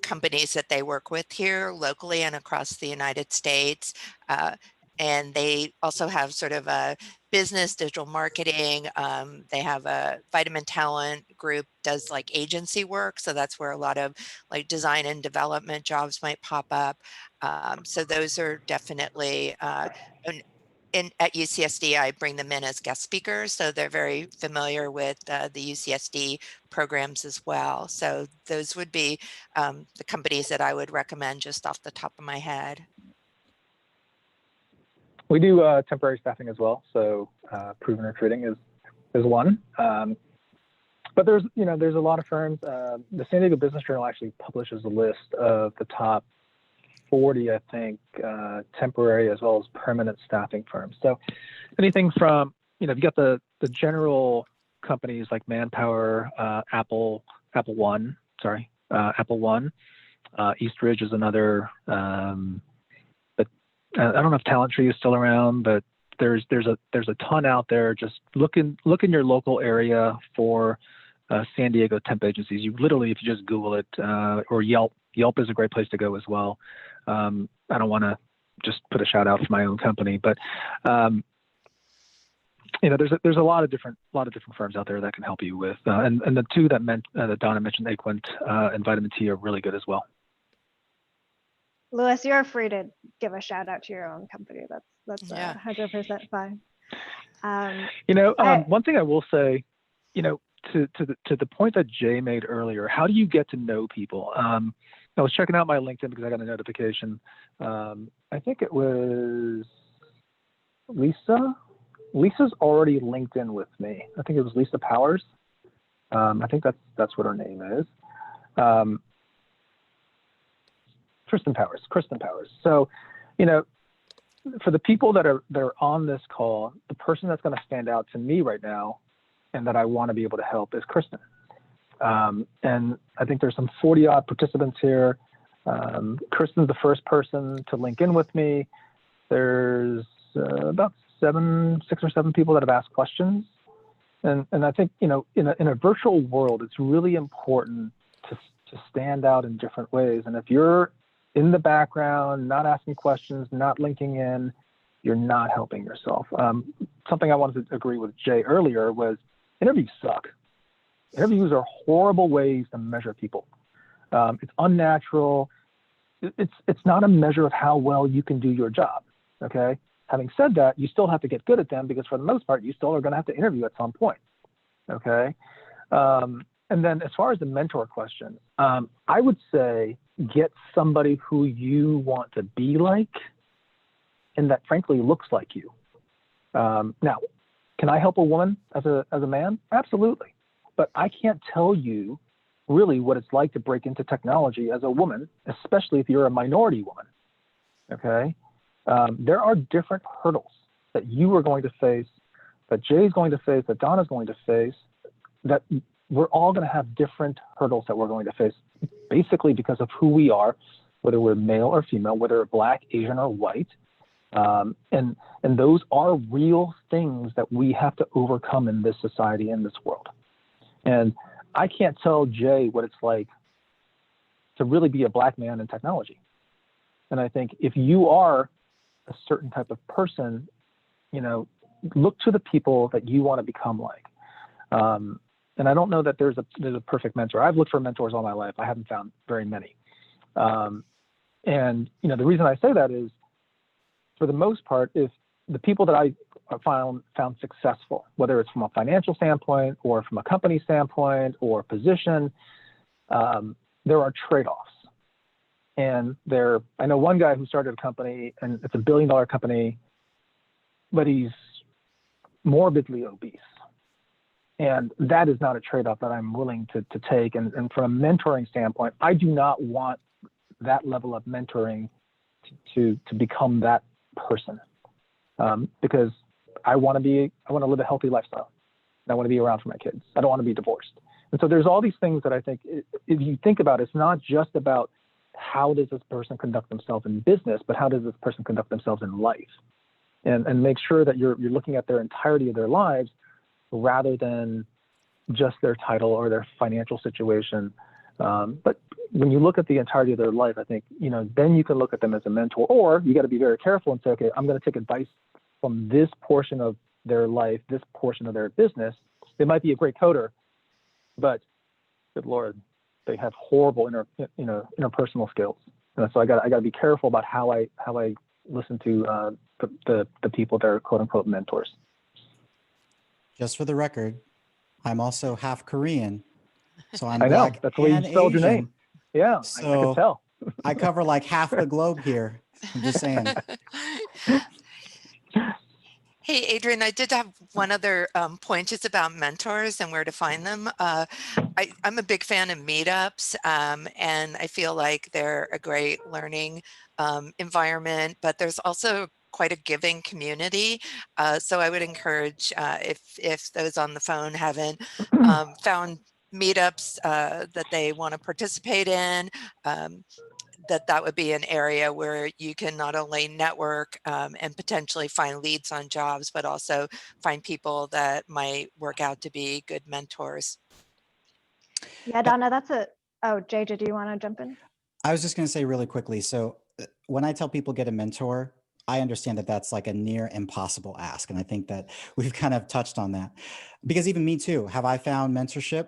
companies that they work with here locally and across the United States. And they also have sort of a business digital marketing. They have a Vitamin Talent group, does like agency work. So that's where a lot of like design and development jobs might pop up. So those are definitely, at UCSD, I bring them in as guest speakers. So they're very familiar with the UCSD programs as well. So those would be the companies that I would recommend just off the top of my head. We do temporary staffing as well. So Proven Recruiting is one. But there's a lot of firms. The San Diego Business Journal actually publishes a list of the top 40, I think, temporary as well as permanent staffing firms. So anything from, you've got the general companies like Manpower, Apple One, Eastridge is another. But I don't know if Talent Tree is still around, but there's a ton out there. Just look in your local area for San Diego temp agencies. You literally, if you just Google it, or Yelp is a great place to go as well. I don't want to just put a shout out for my own company, but there's a lot of different firms out there that can help you with, and the two that Donna mentioned, Aquent and Vitamin T, are really good as well. Lewis, you're free to give a shout out to your own company. That's Yeah. 100% fine. One thing I will say, to the point that Jay made earlier, how do you get to know people? I was checking out my LinkedIn because I got a notification. I think it was Lisa. Lisa's already linked in with me. I think it was Lisa Powers. I think that's what her name is. Kristen Powers. So, for the people that are on this call, the person that's going to stand out to me right now and that I want to be able to help is Kristen. And I think there's some 40 odd participants here. Kristen's the first person to link in with me. There's about 6 or 7 people that have asked questions. And I think, in a virtual world, it's really important to stand out in different ways. And if you're in the background, not asking questions, not linking in, you're not helping yourself. Something I wanted to agree with Jay earlier was interviews suck. Interviews are horrible ways to measure people. It's unnatural. It's not a measure of how well you can do your job. Okay. Having said that, you still have to get good at them because for the most part, you still are going to have to interview at some point. Okay. And then as far as the mentor question, I would say get somebody who you want to be like and that frankly looks like you. Now, can I help a woman as a man? Absolutely. But I can't tell you really what it's like to break into technology as a woman, especially if you're a minority woman. Okay. There are different hurdles that you are going to face, that Jay's going to face, that Donna's going to face, that we're all going to have different hurdles that we're going to face, basically because of who we are, whether we're male or female, whether we're Black, Asian, or white. And those are real things that we have to overcome in this society, in this world. And I can't tell Jay what it's like to really be a Black man in technology. And I think if you are a certain type of person, look to the people that you want to become like. and I don't know that there's a perfect mentor. I've looked for mentors all my life. I haven't found very many. And the reason I say that is, for the most part, if the people that I found successful, whether it's from a financial standpoint or from a company standpoint or position, there are trade-offs. And I know one guy who started a company, and it's $1 billion company, but he's morbidly obese. And that is not a trade-off that I'm willing to take. And from a mentoring standpoint, I do not want that level of mentoring to become that person, because I want to live a healthy lifestyle. And I want to be around for my kids. I don't want to be divorced. And so there's all these things that I think, if you think about it, it's not just about how does this person conduct themselves in business, but how does this person conduct themselves in life, and make sure that you're looking at their entirety of their lives rather than just their title or their financial situation. But when you look at the entirety of their life, I think, then you can look at them as a mentor, or you got to be very careful and say, okay, I'm going to take advice from this portion of their life, this portion of their business. They might be a great coder, but good Lord, they have horrible interpersonal skills. And so I got to be careful about how I listen to the people that are quote unquote mentors. Just for the record, I'm also half Korean, so I'm I know, Black that's the way you and spelled your name. Asian. Yeah, So I could tell. I cover like half the globe here. I'm just saying. Hey, Adrian, I did have one other point just about mentors and where to find them. I'm a big fan of meetups, and I feel like they're a great learning environment, but there's also quite a giving community. So I would encourage, if those on the phone haven't found meetups that they want to participate in, that would be an area where you can not only network and potentially find leads on jobs, but also find people that might work out to be good mentors. Yeah, Donna, oh, JJ, do you want to jump in? I was just going to say really quickly. So when I tell people get a mentor, I understand that that's like a near impossible ask. And I think that we've kind of touched on that, because even me too, have I found mentorship?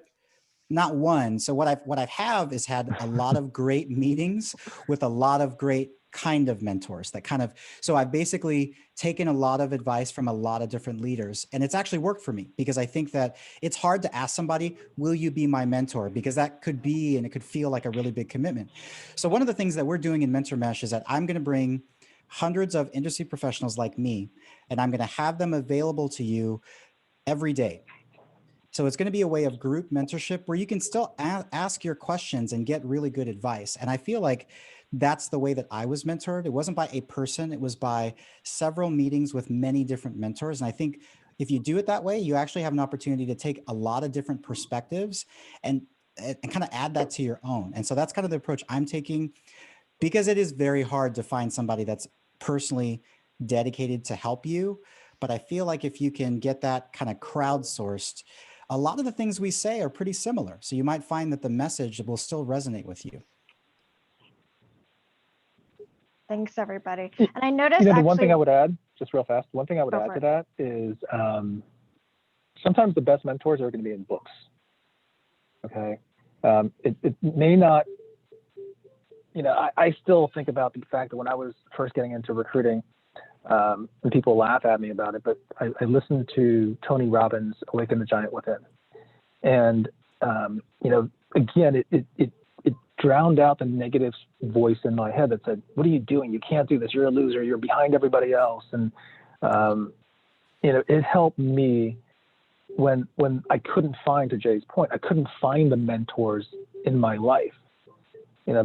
Not one. So what I've had a lot of great meetings with a lot of great kind of mentors so I've basically taken a lot of advice from a lot of different leaders, and it's actually worked for me, because I think that it's hard to ask somebody, will you be my mentor? Because that could be, and it could feel like a really big commitment. So one of the things that we're doing in Mentor Mesh is that I'm going to bring hundreds of industry professionals like me, and I'm going to have them available to you every day. So it's going to be a way of group mentorship where you can still ask your questions and get really good advice. And I feel like that's the way that I was mentored. It wasn't by a person, it was by several meetings with many different mentors. And I think if you do it that way, you actually have an opportunity to take a lot of different perspectives and kind of add that to your own. And so that's kind of the approach I'm taking, because it is very hard to find somebody that's personally dedicated to help you. But I feel like if you can get that kind of crowdsourced, a lot of the things we say are pretty similar. So you might find that the message will still resonate with you. Thanks, everybody. And I noticed the one thing I would add, just real fast, one thing I would add to it. that is sometimes the best mentors are going to be in books. Okay. It may not, I still think about the fact that when I was first getting into recruiting, and people laugh at me about it, but I listened to Tony Robbins' Awaken the Giant Within. And, again, it drowned out the negative voice in my head that said, what are you doing? You can't do this. You're a loser. You're behind everybody else. And, it helped me when I couldn't find, to Jay's point, I couldn't find the mentors in my life.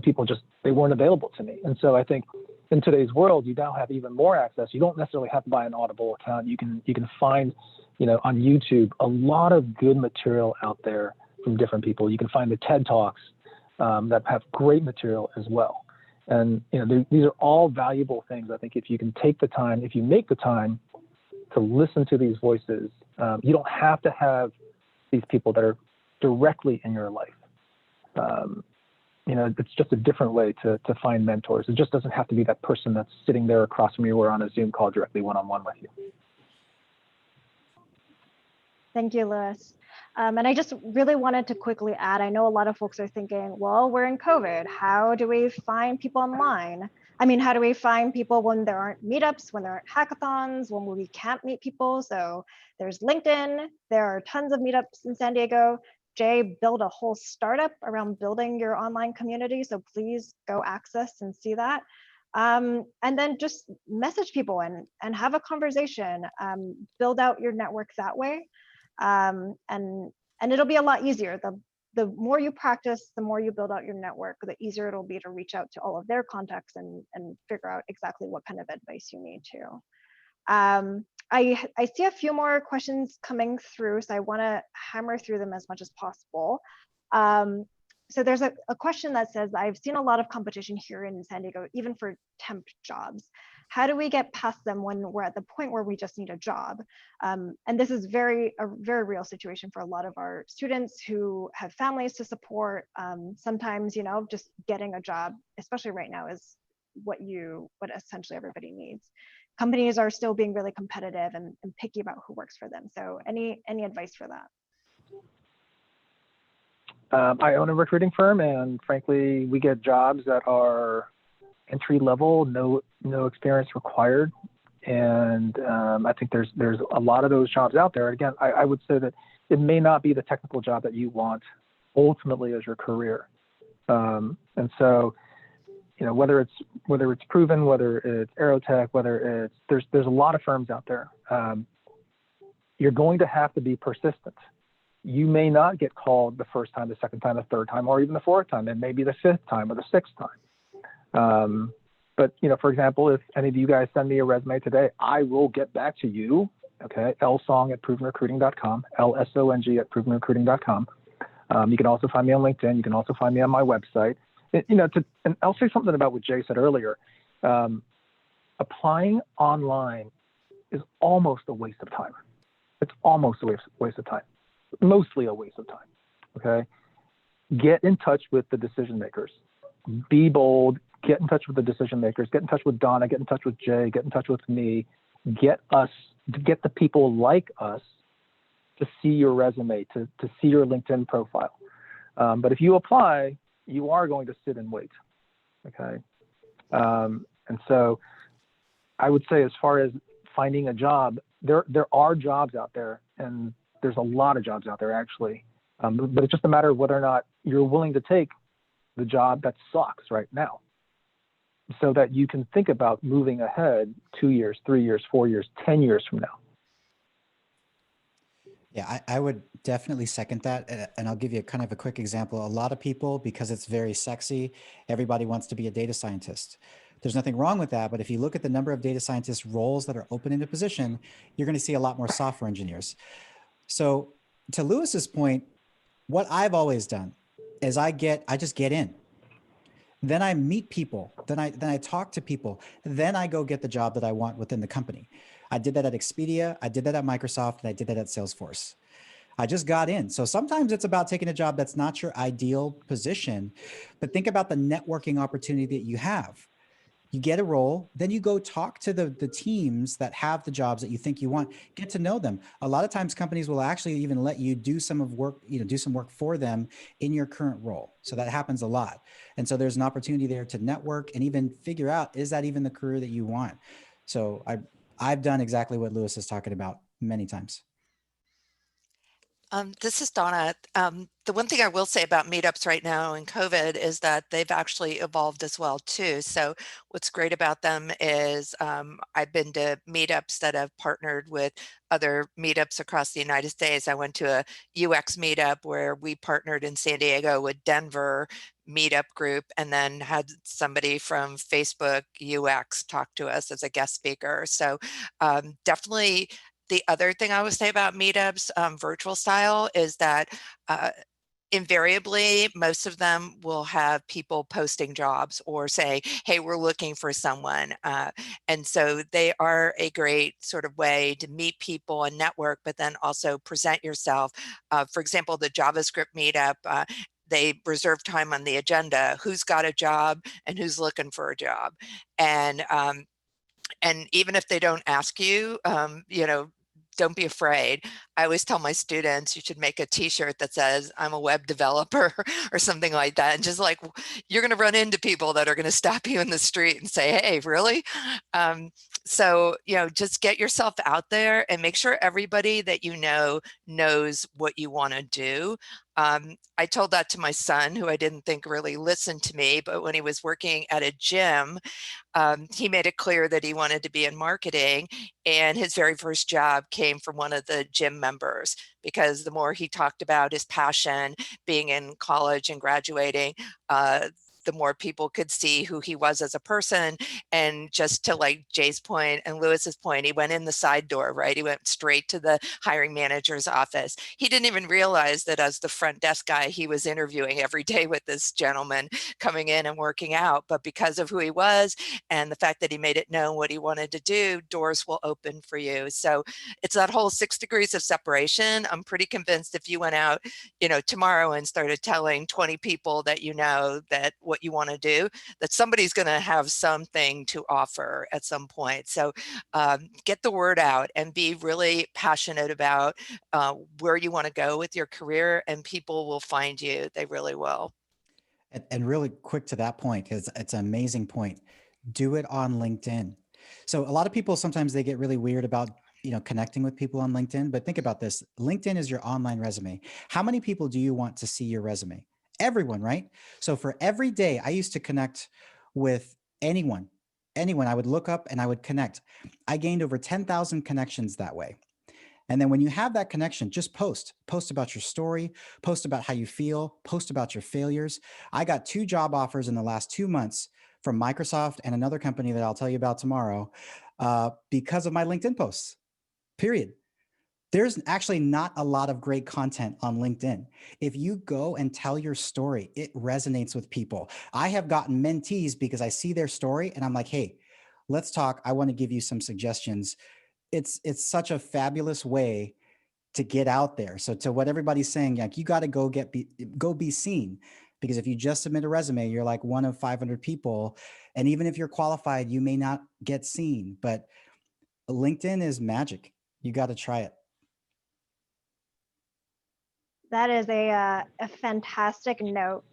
People they weren't available to me. And so I think in today's world, you now have even more access. You don't necessarily have to buy an Audible account. You can find, on YouTube, a lot of good material out there from different people. You can find the TED Talks that have great material as well. And, these are all valuable things. I think if you can take the time, if you make the time to listen to these voices, you don't have to have these people that are directly in your life. It's just a different way to find mentors. It just doesn't have to be that person that's sitting there across from you or on a Zoom call directly one-on-one with you. Thank you, Louis. And I just really wanted to quickly add, I know a lot of folks are thinking, well, we're in COVID. How do we find people online? I mean, how do we find people when there aren't meetups, when there aren't hackathons, when we can't meet people? So there's LinkedIn, there are tons of meetups in San Diego. Jay built a whole startup around building your online community. So please go access and see that. And then just message people and have a conversation, build out your network that way. And it'll be a lot easier. The more you practice, the more you build out your network, the easier it'll be to reach out to all of their contacts and figure out exactly what kind of advice you need to. I see a few more questions coming through, so I want to hammer through them as much as possible. So there's a question that says, I've seen a lot of competition here in San Diego, even for temp jobs. How do we get past them when we're at the point where we just need a job? And this is a very real situation for a lot of our students who have families to support. Sometimes, you know, just getting a job, especially right now, is what essentially everybody needs. Companies are still being really competitive and picky about who works for them. So any advice for that? I own a recruiting firm, and frankly, we get jobs that are entry level, no experience required. And I think there's a lot of those jobs out there. Again, I would say that it may not be the technical job that you want ultimately as your career. And so, you know, whether it's Proven, whether it's Aerotech, whether it's there's a lot of firms out there. You're going to have to be persistent. You may not get called the first time, the second time, the third time, or even the fourth time. It may be the fifth time or the sixth time. But, you know, for example, if any of you guys send me a resume today, I will get back to you. Okay, lsong@provenrecruiting.com, LSONG@provenrecruiting.com. You can also find me on LinkedIn. You can also find me on my website. You know, and I'll say something about what Jay said earlier. Applying online is almost a waste of time. It's almost a waste of time. Mostly a waste of time. Okay, get in touch with the decision makers. Be bold. Get in touch with the decision makers. Get in touch with Donna. Get in touch with Jay. Get in touch with me. Get the people like us to see your resume, to see your LinkedIn profile. But if you apply, you are going to sit and wait. Okay, and so I would say, as far as finding a job, there are jobs out there, and there's a lot of jobs out there actually. But it's just a matter of whether or not you're willing to take the job that sucks right now, so that you can think about moving ahead 2 years, 3 years, 4 years, 10 years from now. Yeah, I would definitely second that. And I'll give you kind of a quick example. A lot of people, because it's very sexy, everybody wants to be a data scientist. There's nothing wrong with that. But if you look at the number of data scientist roles that are open into position, you're going to see a lot more software engineers. So to Lewis's point, what I've always done is I just get in. Then I meet people, then I talk to people, then I go get the job that I want within the company. I did that at Expedia, I did that at Microsoft, and I did that at Salesforce. I just got in. So sometimes it's about taking a job that's not your ideal position, but think about the networking opportunity that you have. You get a role, then you go talk to the teams that have the jobs that you think you want, get to know them. A lot of times companies will actually even let you do some work for them in your current role. So that happens a lot. And so there's an opportunity there to network and even figure out, is that even the career that you want? So I've done exactly what Lewis is talking about many times. This is Donna. The one thing I will say about meetups right now in COVID is that they've actually evolved as well too. So what's great about them is I've been to meetups that have partnered with other meetups across the United States. I went to a UX meetup where we partnered in San Diego with Denver meetup group, and then had somebody from Facebook UX talk to us as a guest speaker. So definitely. The other thing I would say about meetups, virtual style, is that invariably, most of them will have people posting jobs or say, hey, we're looking for someone. And so they are a great sort of way to meet people and network, but then also present yourself. For example, the JavaScript meetup, they reserve time on the agenda, who's got a job and who's looking for a job. And even if they don't ask you, you know, don't be afraid. I always tell my students, you should make a t-shirt that says, I'm a web developer or something like that. And just like, you're going to run into people that are going to stop you in the street and say, hey, really? So, just get yourself out there and make sure everybody that you know knows what you want to do. I told that to my son, who I didn't think really listened to me, but when he was working at a gym, he made it clear that he wanted to be in marketing, and his very first job came from one of the gym members, because the more he talked about his passion being in college and graduating, the more people could see who he was as a person. And just to like Jay's point and Lewis's point, he went in the side door, right? He went straight to the hiring manager's office. He didn't even realize that as the front desk guy, he was interviewing every day with this gentleman coming in and working out. But because of who he was and the fact that he made it known what he wanted to do, doors will open for you. So it's that whole 6 degrees of separation. I'm pretty convinced if you went out, tomorrow and started telling 20 people that that what you want to do, that somebody's going to have something to offer at some point. So get the word out and be really passionate about where you want to go with your career, and people will find you. They really will. And really quick to that point, because it's an amazing point. Do it on LinkedIn. So a lot of people, sometimes they get really weird about connecting with people on LinkedIn, but think about this. LinkedIn is your online resume. How many people do you want to see your resume? Everyone, right? So for every day, I used to connect with anyone I would look up and I would connect. I gained over 10,000 connections that way. And then when you have that connection, just post about your story, post about how you feel, post about your failures. I got 2 job offers in the last 2 months from Microsoft and another company that I'll tell you about tomorrow because of my LinkedIn posts, period. There's actually not a lot of great content on LinkedIn. If you go and tell your story, it resonates with people. I have gotten mentees because I see their story and I'm like, hey, let's talk. I want to give you some suggestions. It's such a fabulous way to get out there. So to what everybody's saying, like, you got to go be seen, because if you just submit a resume, you're like one of 500 people. And even if you're qualified, you may not get seen, but LinkedIn is magic. You got to try it. That is a fantastic note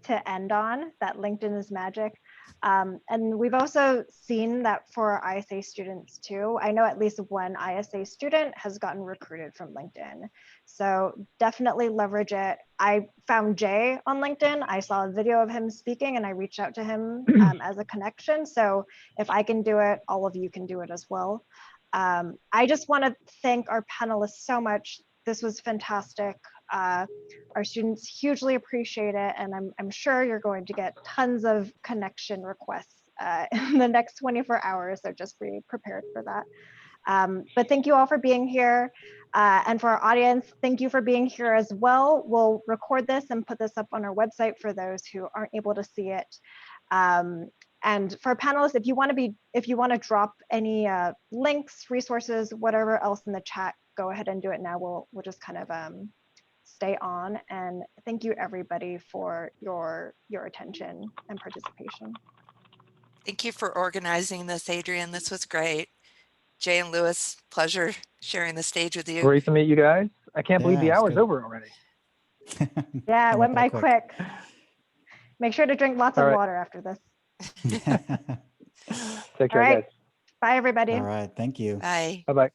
to end on, that LinkedIn is magic. And we've also seen that for ISA students too. I know at least one ISA student has gotten recruited from LinkedIn. So definitely leverage it. I found Jay on LinkedIn. I saw a video of him speaking and I reached out to him as a connection. So if I can do it, all of you can do it as well. I just want to thank our panelists so much. This was fantastic. Our students hugely appreciate it, and I'm sure you're going to get tons of connection requests in the next 24 hours, so just be prepared for that. But thank you all for being here, and for our audience, thank you for being here as well. We'll record this and put this up on our website for those who aren't able to see it. And for our panelists, if you want to drop any links, resources, whatever else in the chat, go ahead and do it now. We'll just kind of stay on, and thank you everybody for your attention and participation. Thank you for organizing this, Adrian. This was great. Jay and Lewis, pleasure sharing the stage with you. Great to meet you guys. I can't believe the hour's over already. Yeah, it went by quick. Make sure to drink lots of water after this. Take care, guys. Bye, everybody. All right. Thank you. Bye. Bye-bye.